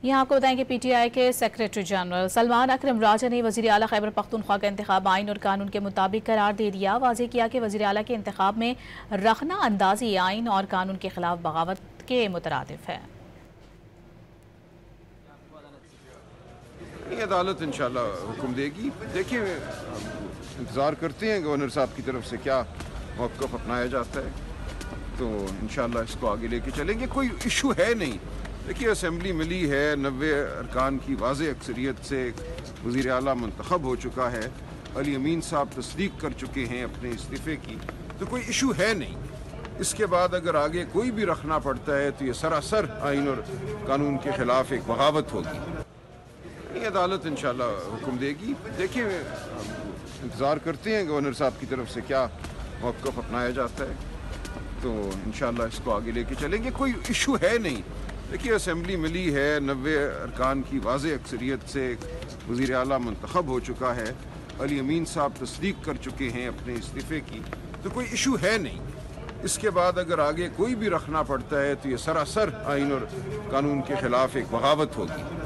यहाँ आपको बताएं कि पीटीआई के सेक्रेटरी जनरल सलमान अकरम राजा ने वज़ीर आला खैबर पख्तूनख्वा का इंतखाब आइन और कानून के मुताबिक करार दे दिया। वाज़ेह किया कि वज़ीर आला के इंतखाब में रखना अंदाजी आइन और कानून के खिलाफ बगावत के मुतरादिफ है। अदालत इंशाल्लाह हुक्म देगी। देखिए, इंतज़ार करते हैं गवर्नर साहब की तरफ से क्या मौक़िफ़ अपनाया जाता है, तो इंशाल्लाह इसको आगे लेके चलेंगे। कोई इशू है नहीं। देखिए, असेंबली मिली है, 90 अरकान की वाज़ेह अक्सरियत से वज़ीर आला मुंतखब हो चुका है, अली अमीन साहब तस्दीक कर चुके हैं अपने इस्तीफ़े की, तो कोई इशू है नहीं। इसके बाद अगर आगे कोई भी रखना पड़ता है तो ये सरासर आइन और कानून के ख़िलाफ़ एक बगावत होगी। अदालत इंशाल्लाह हुक्म देगी। देखिए, इंतज़ार करते हैं गवर्नर साहब की तरफ से क्या मौक़िफ़ अपनाया जाता है, तो इंशाल्लाह इसको आगे लेके चलेंगे। कोई इशू है नहीं। देखिए, असेंबली मिली है, 90 अरकान की वाज़ेह अक्सरियत से वज़ीर आला मुंतखब हो चुका है, अली अमीन साहब तस्दीक कर चुके हैं अपने इस्तीफ़े की, तो कोई इशू है नहीं। इसके बाद अगर आगे कोई भी रखना पड़ता है तो ये सरासर आइन और कानून के ख़िलाफ़ एक बगावत होगी।